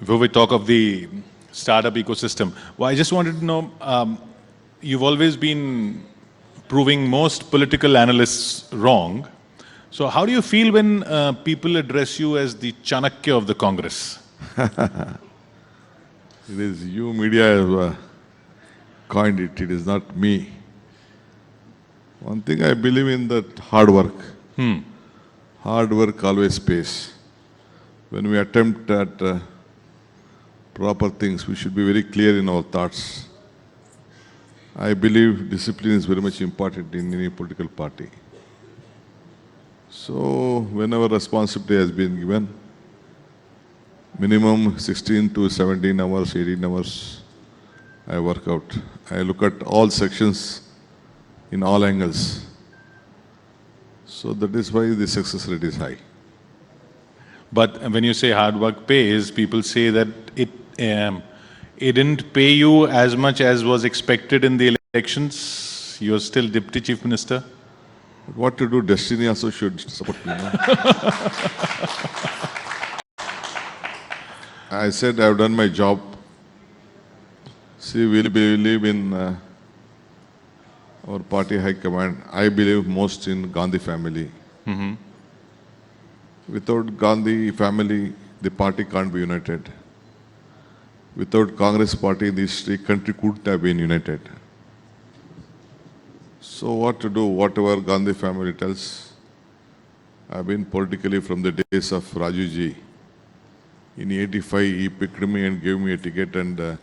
before we talk of the startup ecosystem, well, I just wanted to know, you've always been proving most political analysts wrong. So how do you feel when people address you as the Chanakya of the Congress? It is you media have coined it, it is not me. One thing I believe in, that hard work. Hard work always pays. When we attempt at proper things, we should be very clear in our thoughts. I believe discipline is very much important in any political party. So whenever responsibility has been given, minimum 16 to 17 hours, 18 hours, I work out. I look at all sections in all angles. So that is why the success rate is high. But when you say hard work pays, people say that it didn't pay you as much as was expected in the elections. You're still Deputy Chief Minister. But what to do, destiny also should support me. No? I said I've done my job. See, we believe in our party high command. I believe most in Gandhi family. Without Gandhi family, the party can't be united. Without Congress party, this country couldn't have been united. So what to do? Whatever Gandhi family tells. I've been politically from the days of Rajuji. In 85, he picked me and gave me a ticket, and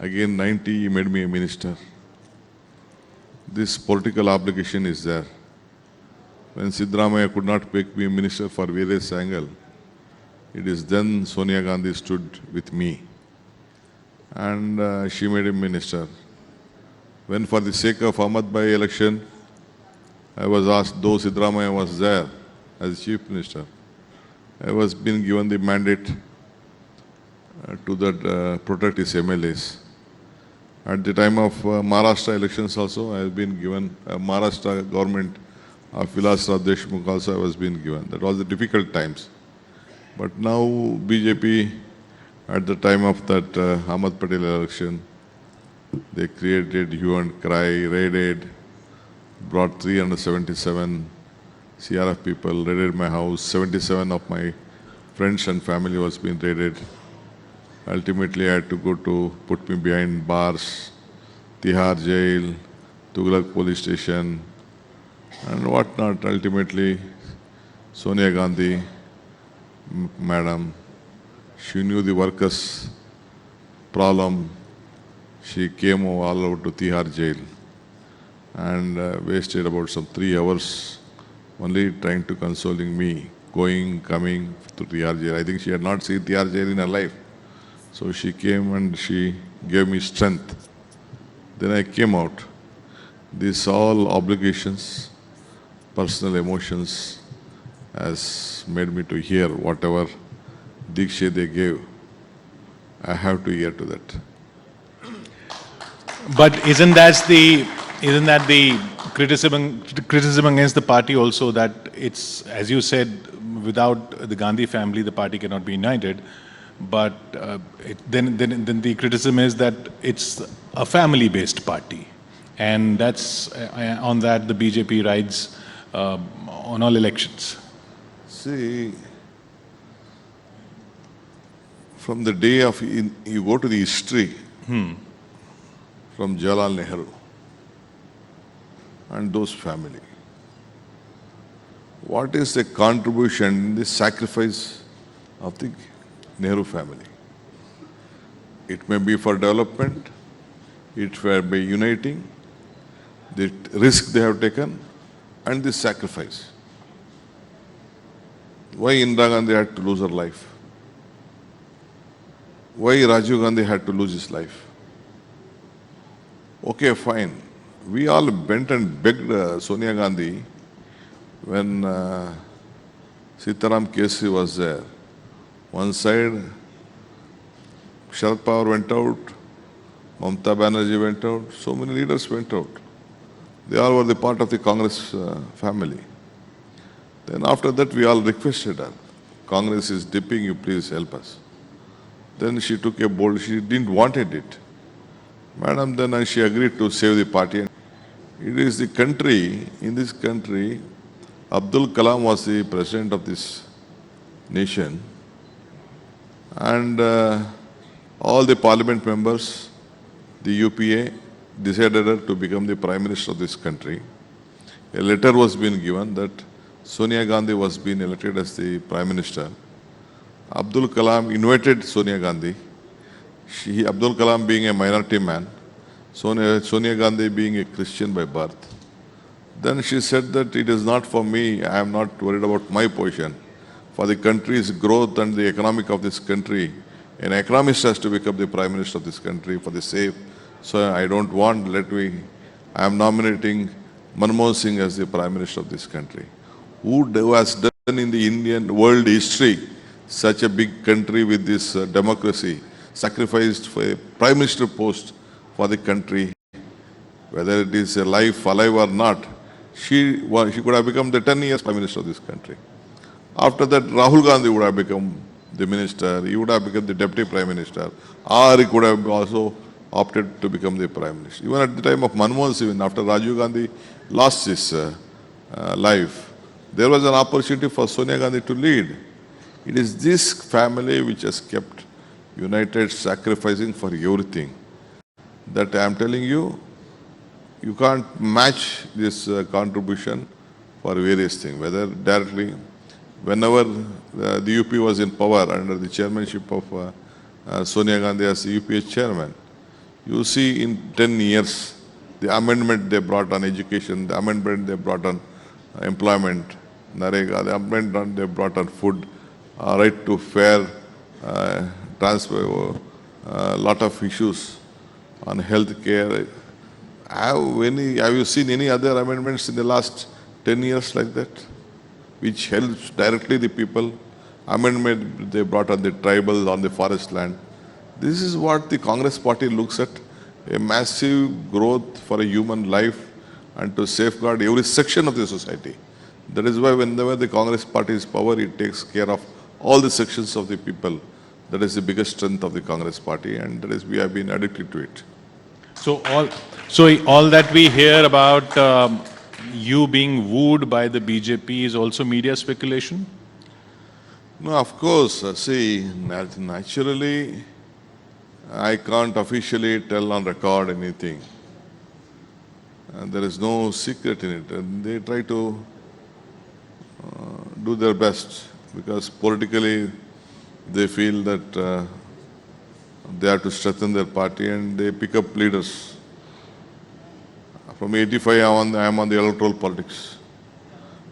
again 90, he made me a minister. This political obligation is there. When Siddaramaiah could not make me a minister for various angles, it is then Sonia Gandhi stood with me. And she made him minister. When for the sake of Ahmed by election, I was asked, though Siddaramaiah was there as chief minister, I was being given the mandate to that protect his MLAs. At the time of Maharashtra elections also, I have been given Maharashtra government of Vilas Rao Deshmukh also I was being given. That was the difficult times. But now BJP, at the time of that Ahmed Patel election, they created hue and cry, raided, brought 377 CRF people, raided my house. 77 of my friends and family was being raided. Ultimately, I had to go to put me behind bars, Tihar jail, Tughlaq police station, and whatnot. Ultimately, Sonia Gandhi, madam, she knew the workers' problem. She came all over to Tihar jail and wasted about some 3 hours only trying to consoling me, going, coming to Tihar jail. I think she had not seen Tihar jail in her life. So she came and she gave me strength. Then I came out. These all obligations, personal emotions has made me to hear whatever diksha they gave. I have to hear to that. But isn't that the criticism against the party also, that it's, as you said, without the Gandhi family, the party cannot be united. But then the criticism is that it's a family-based party, and that's on that the BJP rides on all elections. See, from the day of you go to the history from Jawaharlal Nehru and those family. What is the contribution, the sacrifice of the Nehru family? It may be for development, it may be uniting, the risk they have taken, and the sacrifice. Why Indira Gandhi had to lose her life? Why Rajiv Gandhi had to lose his life? Okay, fine. We all bent and begged Sonia Gandhi when Sitaram Kesi was there. One side, Sharad Pawar went out, Mamata Banerjee went out, so many leaders went out. They all were the part of the Congress family. Then after that, we all requested her, Congress is dipping, you please help us. Then she took a bold, she didn't wanted it. Madam, then she agreed to save the party. It is the country, in this country, Abdul Kalam was the president of this nation, and all the parliament members, the UPA, decided her to become the prime minister of this country. A letter was being given that Sonia Gandhi was being elected as the prime minister. Abdul Kalam invited Sonia Gandhi. Abdul Kalam being a minority man, Sonia Gandhi being a Christian by birth. Then she said that it is not for me, I am not worried about my position. For the country's growth and the economic of this country, an economist has to become the prime minister of this country for the sake. So I don't want, I am nominating Manmohan Singh as the prime minister of this country. Who has done in the Indian world history such a big country with this democracy, sacrificed for a prime minister post for the country, whether it is a life alive or not, she could have become the 10 years prime minister of this country. After that, Rahul Gandhi would have become the minister, he would have become the deputy prime minister, or he could have also opted to become the prime minister. Even at the time of Manmohan Singh, after Rajiv Gandhi lost his life, there was an opportunity for Sonia Gandhi to lead. It is this family which has kept united, sacrificing for everything. That I am telling you, you can't match this contribution for various things, whether directly, whenever the UP was in power under the chairmanship of Sonia Gandhi as the UPA chairman, you see in 10 years, the amendment they brought on education, the amendment they brought on employment, Narega, the amendment they brought on food, right to fair transfer, a lot of issues on health care. Have you seen any other amendments in the last 10 years like that, which helps directly the people? Amendment they brought on the tribal, on the forest land. This is what the Congress party looks at, a massive growth for a human life and to safeguard every section of the society. That is why whenever the Congress party is power, it takes care of all the sections of the people. That is the biggest strength of the Congress party, and that is we have been addicted to it. So all that we hear about you being wooed by the BJP is also media speculation? No, of course. See, naturally, I can't officially tell on record anything. And there is no secret in it. And they try to do their best because politically they feel that they have to strengthen their party and they pick up leaders. From 85, I am on the electoral politics.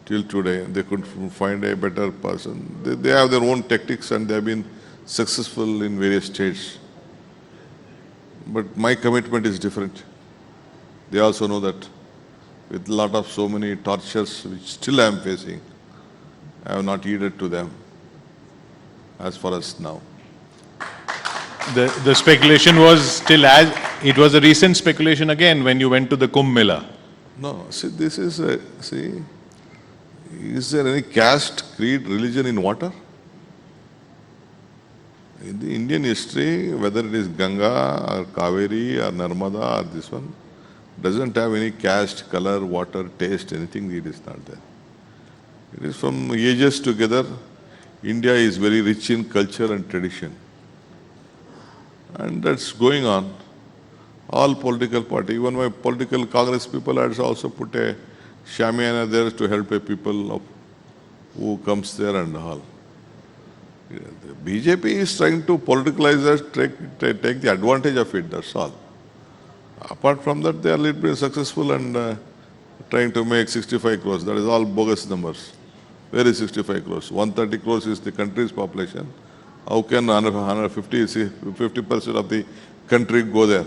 Till today, they could find a better person. They have their own tactics and they have been successful in various states. But my commitment is different. They also know that with a lot of so many tortures which still I am facing, I have not yielded to them as far as now. The speculation was still as, it was a recent speculation again when you went to the Kumbh Mela. No, see, this is, is there any caste, creed, religion in water? In the Indian history, whether it is Ganga or Kaveri or Narmada or this one, doesn't have any caste, color, water, taste, anything, it is not there. It is from ages together. India is very rich in culture and tradition. And that's going on. All political parties, even my political Congress people had also put a shamiana there to help a people who comes there and all. The BJP is trying to politicalize us, take the advantage of it, that's all. Apart from that, they are little bit successful and trying to make 65 crores. That is all bogus numbers. Where is 65 crores? 130 crores is the country's population. How can 50% of the country go there?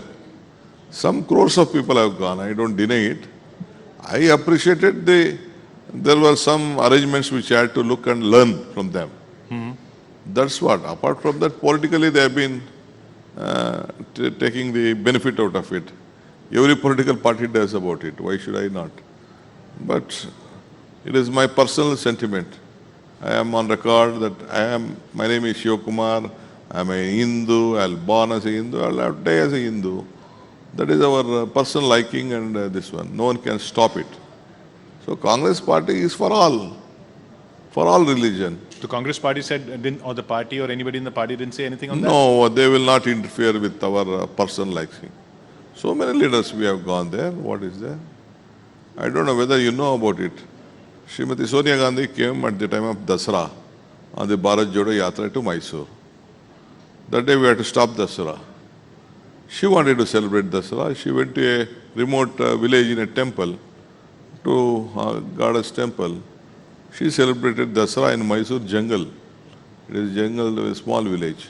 Some crores of people have gone, I don't deny it. I appreciated there were some arrangements which I had to look and learn from them. That's what. Apart from that, politically they have been taking the benefit out of it. Every political party does about it. Why should I not? But it is my personal sentiment. I am on record that my name is Shivakumar. I'm a Hindu, I'll born as a Hindu, I'll have to die as a Hindu. That is our personal liking and this one. No one can stop it. So Congress party is for all religion. The Congress party said, or the party or anybody in the party didn't say anything on that? No, they will not interfere with our personal liking. So many leaders we have gone there. What is there? I don't know whether you know about it. Srimati Sonia Gandhi came at the time of Dasara on the Bharat Jodo Yatra to Mysore. That day we had to stop Dasara. She wanted to celebrate Dasara. She went to a remote village in a temple, to goddess temple. She celebrated Dasara in Mysore jungle. It is jungle, a small village.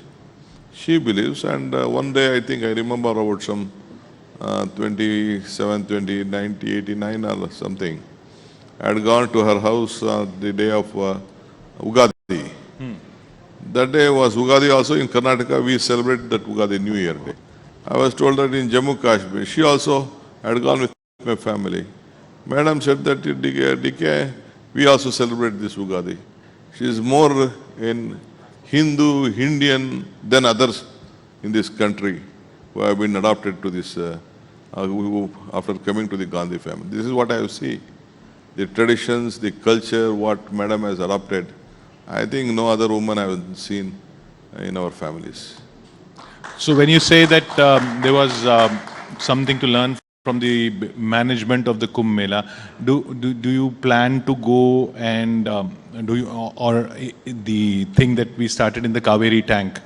She believes, and one day I think I remember about some 27, 20, 90, 89 or something. I had gone to her house the day of Ugadi. That day was Ugadi also in Karnataka. We celebrate that Ugadi New Year Day. I was told that in Jammu Kashmir, she also had gone with my family. Madam said that in DK, we also celebrate this Ugadi. She is more in Hindu, Indian than others in this country who have been adopted to this, after coming to the Gandhi family. This is what I have seen. The traditions, the culture, what Madam has adopted, I think no other woman I have seen in our families. So when you say that there was something to learn from the management of the Kumbh Mela, do you plan to go and or the thing that we started in the Kaveri tank?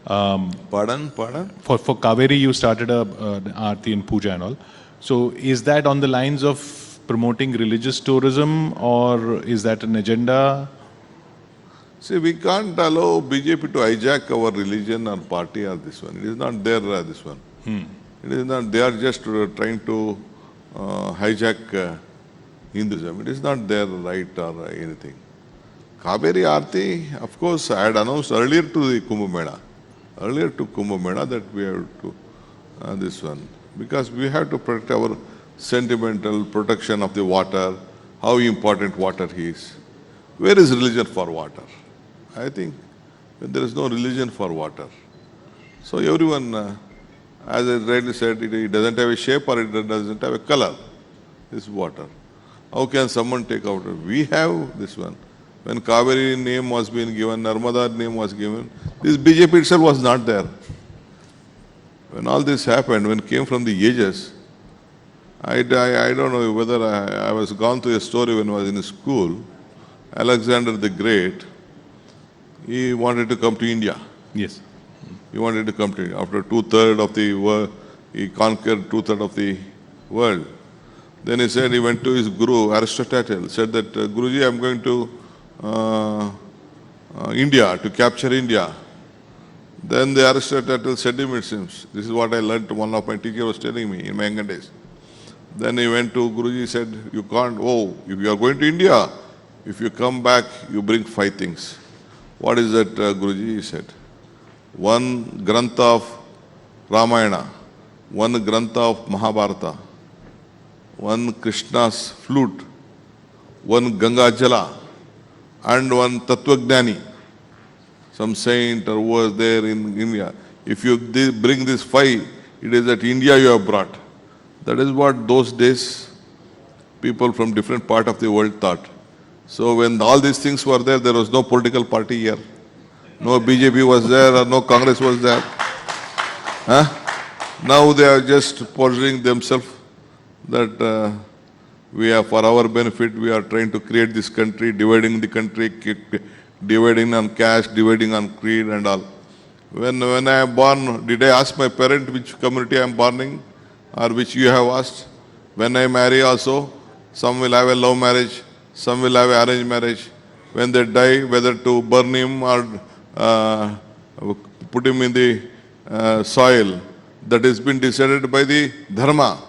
Pardon? For Kaveri, you started a Aarti and Puja and all. So is that on the lines of promoting religious tourism, or is that an agenda? See, we can't allow BJP to hijack our religion or party or this one. It is not there, this one. It is not, they are just trying to hijack Hinduism. It is not their right or anything. Kaveri Aarti, of course, I had announced earlier to the Kumbh Mela that we have to this one. Because we have to protect our sentimental protection of the water, how important water is. Where is religion for water? I think there is no religion for water. So everyone, as I rightly said, it doesn't have a shape or it doesn't have a color, this water. How can someone take out? We have this one. When Kaveri name was being given, Narmada name was given, this BJP itself was not there. When all this happened, when it came from the ages, I don't know whether I was gone through a story when I was in school. Alexander the Great, he wanted to come to India. Yes. He wanted to come to India. After 2/3 of the world, he conquered 2/3 of the world. Then he said, he went to his guru, Aristotle, said that, Guruji, I'm going to India, to capture India. Then the Aristotle said him, it seems, this is what I learned, one of my teachers was telling me in my younger days. Then he went to Guruji, said, you can't, if you are going to India, if you come back, you bring 5 things. What is that, Guruji? He said, 1 Grantha of Ramayana, 1 Grantha of Mahabharata, 1 Krishna's flute, 1 Ganga Jala, and 1 Tattvajnani, some saint or who was there in India. If you bring these 5, it is that India you have brought. That is what those days people from different part of the world thought. So when all these things were there, there was no political party here. No BJP was there or no Congress was there. Now they are just posturing themselves that we are, for our benefit, we are trying to create this country, dividing the country, dividing on caste, dividing on creed and all. When I am born, did I ask my parent which community I am born, or which you have asked? When I marry also, some will have a love marriage, some will have an arranged marriage. When they die, whether to burn him or put him in the soil, that has been decided by the dharma.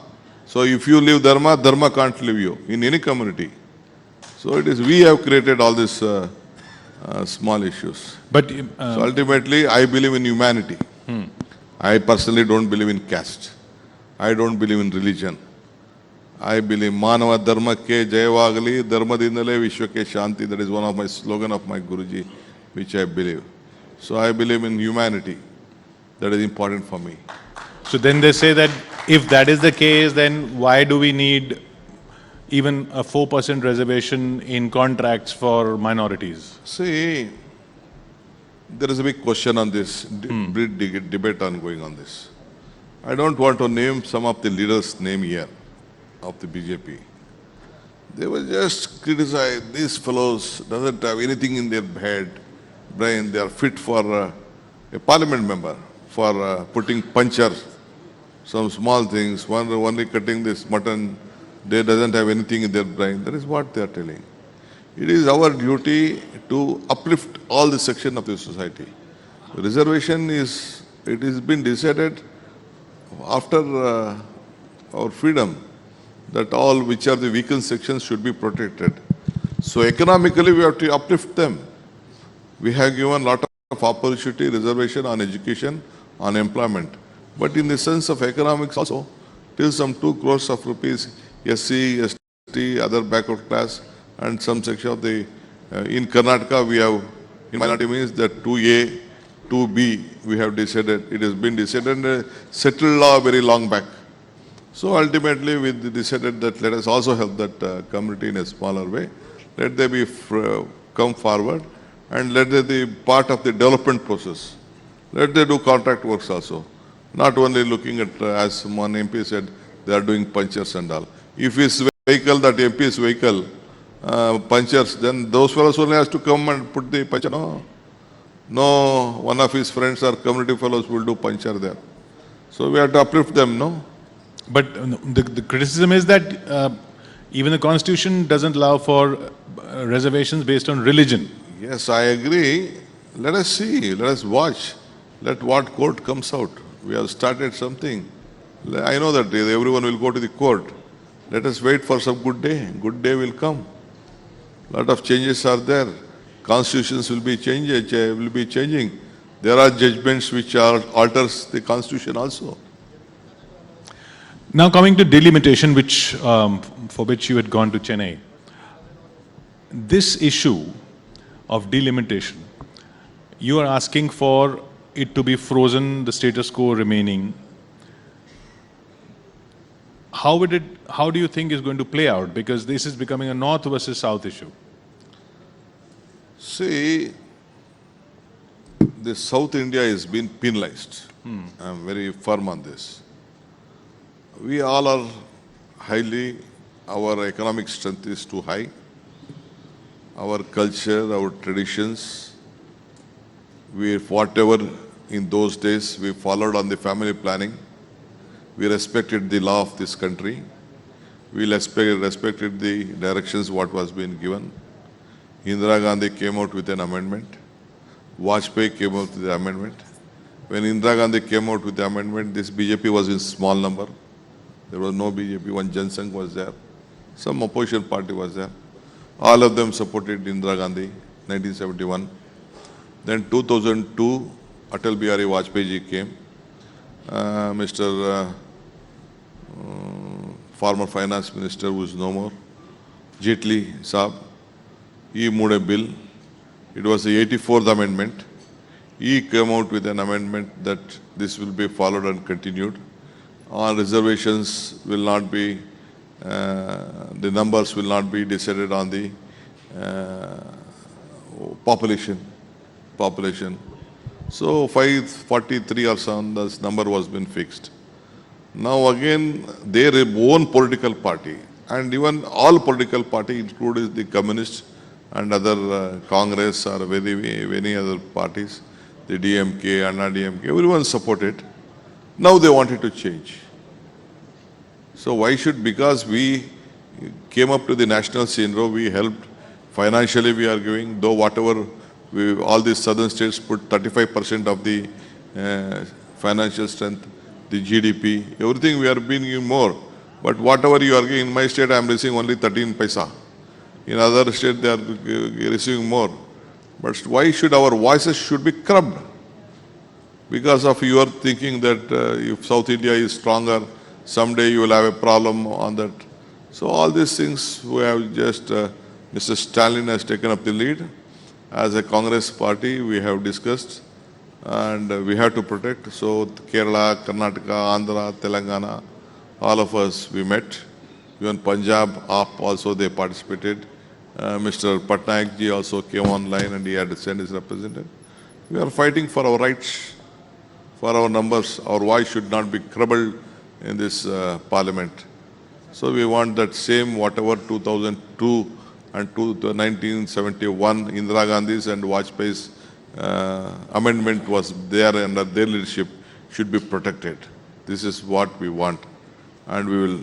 So if you leave dharma, dharma can't leave you in any community. So it is, we have created all these small issues. But so ultimately, I believe in humanity. I personally don't believe in caste. I don't believe in religion. I believe Manava Dharma ke Jayavagli, Dharma Dindale Vishwa ke Shanti. That is one of my slogan of my Guruji, which I believe. So I believe in humanity. That is important for me. So then they say that if that is the case, then why do we need even a 4% reservation in contracts for minorities? See, there is a big question on this, big debate ongoing on this. I don't want to name some of the leaders' name here of the BJP. They will just criticize these fellows doesn't have anything in their brain. They are fit for a parliament member for putting punchers, some small things. One only cutting this mutton. They doesn't have anything in their brain. That is what they are telling. It is our duty to uplift all the section of the society. Reservation is, it has been decided after our freedom that all which are the weakened sections should be protected. So economically we have to uplift them. We have given a lot of opportunity, reservation on education, on employment. But in the sense of economics also, till some 2 crores of rupees, SC, ST, other backward class, and some section of the, in Karnataka we have, in minority means that 2A, 2B, we have decided, it has been decided in a settled law very long back. So ultimately we decided that let us also help that community in a smaller way. Let they be come forward and let they be part of the development process. Let they do contract works also. Not only looking at, as one MP said, they are doing punchers and all. If his vehicle, that MP's vehicle, punchers, then those fellows only has to come and put the puncher. No, one of his friends or community fellows will do puncture there. So we have to uplift them, no? But the criticism is that even the constitution doesn't allow for reservations based on religion. Yes, I agree. Let us see, let us watch. Let what court comes out. We have started something. I know that everyone will go to the court. Let us wait for some good day. Good day will come. Lot of changes are there. Constitutions will be changing. There are judgments which alters the constitution also. Now coming to delimitation, which for which you had gone to Chennai. This issue of delimitation, you are asking for it to be frozen, the status quo remaining. How do you think is going to play out? Because this is becoming a north versus south issue. See, the South India is being penalized. I am very firm on this. We all are our economic strength is too high. Our culture, our traditions, whatever in those days we followed on the family planning. We respected the law of this country. We respected the directions what was being given. Indira Gandhi came out with an amendment. Vajpayee came out with the amendment. When Indira Gandhi came out with the amendment, this BJP was in small number. There was no BJP, one Jansangh was there. Some opposition party was there. All of them supported Indira Gandhi, 1971. Then 2002, Atal Bihari Vajpayee ji came. Mr. Former Finance Minister, who is no more, Jaitley Saab, he made a bill. It was the 84th amendment. He came out with an amendment that this will be followed and continued. On reservations will not be, the numbers will not be decided on the population. So 543 or so, this number was been fixed. Now again, their own political party, and even all political party, including the communists and other Congress or many other parties, the DMK, Anna DMK, everyone supported. Now they wanted to change. So why should, because we came up to the national scene, we helped, financially we are giving, though whatever, all these southern states put 35% of the financial strength, the GDP, everything we are being giving more. But whatever you are giving, in my state I am receiving only 13 paisa. In other state they are receiving more. But why should our voices should be curbed? Because of your thinking that if South India is stronger, someday you will have a problem on that. So all these things we have just, Mr. Stalin has taken up the lead. As a Congress party, we have discussed and we have to protect. So Kerala, Karnataka, Andhra, Telangana, all of us, we met. Even Punjab, AAP also they participated. Mr. Patnaik ji also came online and he had to send his representative. We are fighting for our rights, for our numbers. Our voice should not be crumbled in this parliament. So we want that same whatever 2002 and 1971 Indira Gandhi's and Vajpayee's amendment was there under their leadership should be protected. This is what we want, and we will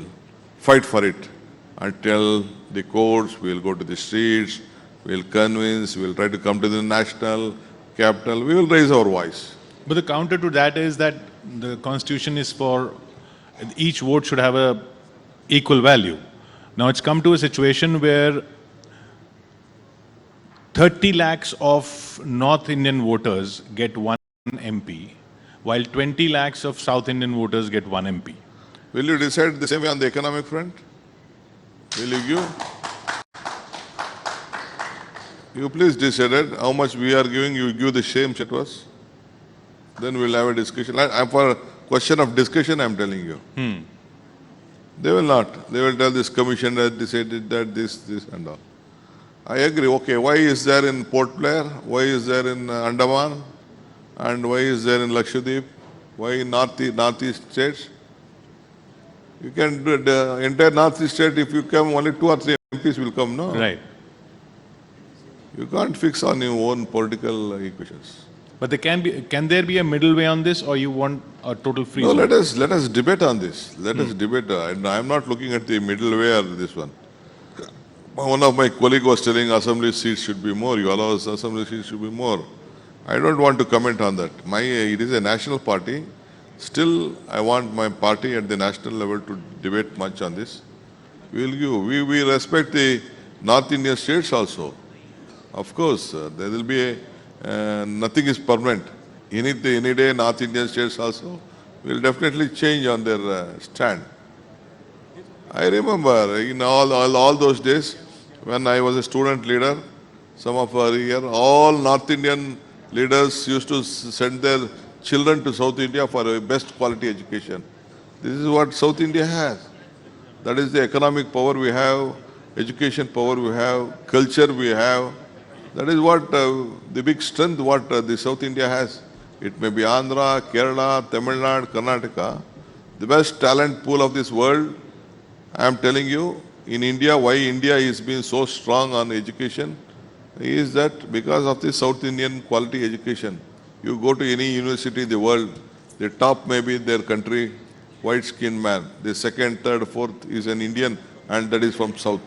fight for it until the courts. We will go to the streets. We will convince. We will try to come to the national capital. We will raise our voice. But the counter to that is that the constitution is for each vote should have a equal value. Now it's come to a situation where 30 lakhs of North Indian voters get one MP, while 20 lakhs of South Indian voters get one MP. Will you decide the same way on the economic front? Will you give? You please decide it. How much we are giving, you give the same to us. Then we'll have a discussion. I'm for a question of discussion, I'm telling you. They will not. They will tell this commission that decided that this and all. I agree. Okay, why is there in Port Blair? Why is there in Andaman? And why is there in Lakshadweep? Why in Northeast states? You can do the entire Northeast state. If you come, only 2 or 3 MPs will come, no? Right. You can't fix on your own political equations. But can there be a middle way on this, or you want a total freeze? No, let us debate on this. Let us debate. I'm not looking at the middle way or this one. One of my colleagues was telling assembly seats should be more. You allow us assembly seats should be more. I don't want to comment on that. It is a national party. Still, I want my party at the national level to debate much on this. We respect the North Indian states also. Of course, there will be nothing is permanent. Any day, North Indian states also will definitely change on their stand. I remember in all those days when I was a student leader, some of our year, all North Indian leaders used to send their children to South India for a best quality education. This is what South India has. That is the economic power we have, education power we have, culture we have. That is what the big strength what the South India has. It may be Andhra, Kerala, Tamil Nadu, Karnataka. The best talent pool of this world. I am telling you, in India, why India is being so strong on education is that because of the South Indian quality education. You go to any university in the world, the top may be their country, white-skinned man. The second, third, fourth is an Indian, and that is from South.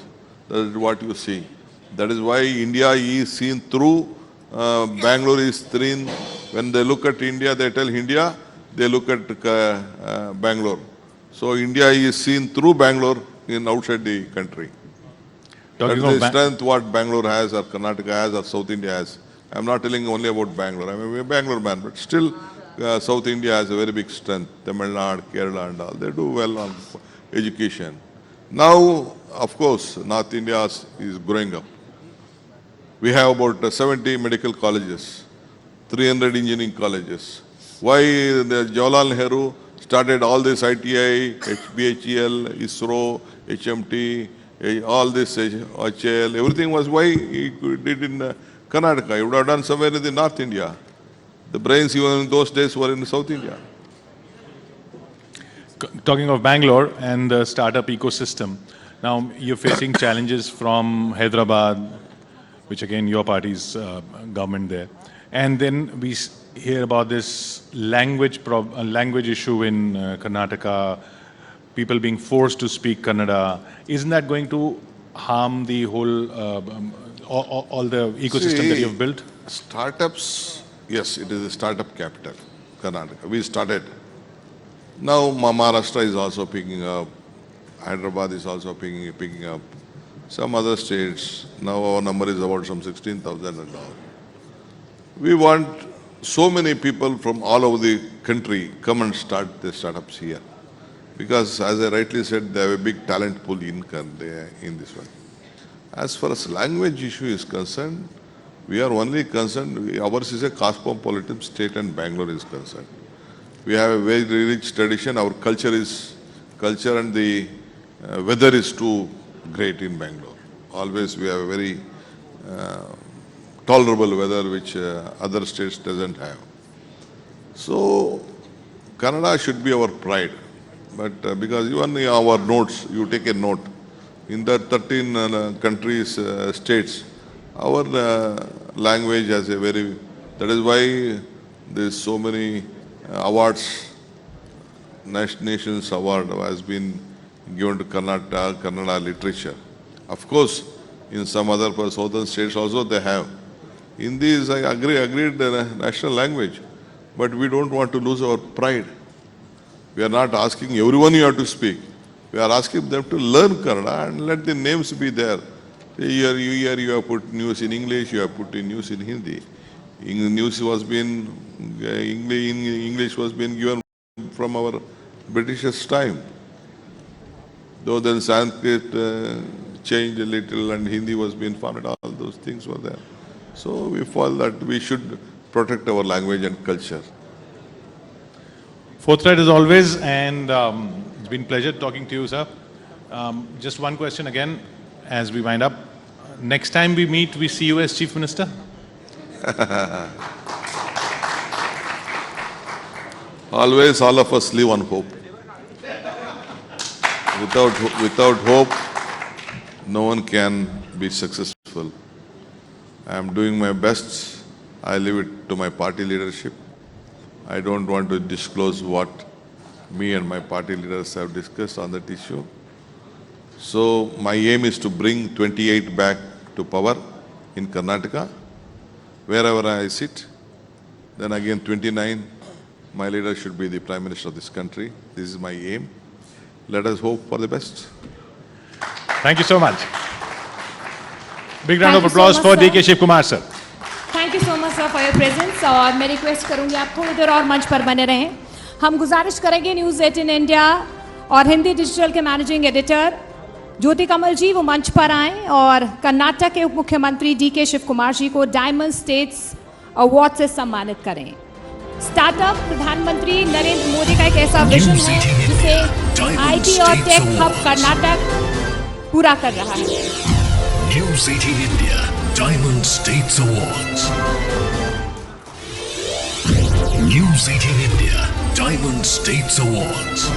That is what you see. That is why India is seen through, Bangalore is seen. When they look at India, they tell India, they look at Bangalore. So India is seen through Bangalore in outside the country. That is the strength what Bangalore has, or Karnataka has, or South India has. I'm not telling only about Bangalore. I'm a Bangalore man, but still South India has a very big strength. Tamil Nadu, Kerala and all, they do well on education. Now, of course, North India is growing up. We have about 70 medical colleges, 300 engineering colleges. Why the Jawaharlal Nehru started all this ITI, BHEL, ISRO, HMT, all this HL, everything was why he did in Karnataka. He would have done somewhere in the North India. The brains even in those days were in South India. Talking of Bangalore and the startup ecosystem, now you're facing challenges from Hyderabad, which again your party's government there. And then we hear about this language issue in Karnataka, people being forced to speak Kannada. Isn't that going to harm the whole, all the ecosystem that you've built? Startups, yes, it is a startup capital, Karnataka. We started. Now Maharashtra is also picking up. Hyderabad is also picking up. Some other states, now our number is about some 16,000 and all. We want so many people from all over the country come and start their startups here. Because as I rightly said, they have a big talent pool in this one. As far as language issue is concerned, We are only concerned, ours is a cosmopolitan state and Bangalore is concerned. We have a very rich tradition. Our culture and the weather is too great in Bangalore. Always we have a very tolerable weather which other states doesn't have. So Kannada should be our pride. But because even in our notes, you take a note, in the 13 countries, states, our language has a very, that is why there's so many awards. Nations Award has been given to Karnataka, Kannada literature. Of course, in some other southern states also they have. Hindi is, I agreed national language, but we don't want to lose our pride. We are not asking everyone you have to speak. We are asking them to learn Kannada and let the names be there. Here you have put news in English, you have put in news in Hindi. News was been, English was been given from our Britishers' time. Though then Sanskrit changed a little and Hindi was being founded, all those things were there. So we feel that we should protect our language and culture. Forthright as always, and it's been a pleasure talking to you, sir. Just one question again as we wind up. Next time we meet, we see you as Chief Minister? Always all of us live on hope. Without hope, no one can be successful. I am doing my best. I leave it to my party leadership. I don't want to disclose what me and my party leaders have discussed on that issue. So my aim is to bring 28 back to power in Karnataka, wherever I sit. Then again 29, my leader should be the Prime Minister of this country. This is my aim. Let us hope for the best. Thank you so much. Big round Thank of you so applause much, for sir. DK Shivakumar, sir. Thank you so much sir for your presence और मैं request करूंगी आप थोड़ी देर और मंच पर बने रहें. हम गुजारिश करेंगे न्यूज़ 18 इंडिया और हिंदी डिजिटल के मैनेजिंग एडिटर ज्योति कमल जी वो मंच पर आएं और कर्नाटक के उप मुख्यमंत्री डीके शिव कुमार जी को डायमंड स्टेट्स अवार्ड से सम्मानित करें. स्टार्टअप प्रधानमंत्री नरेंद्र मोदी का एक ऐसा विजन है जिसे आईटी और टेक हब कर्नाटक पूरा कर रहा है. News 18 India Diamond States Awards. News 18 India Diamond States Awards.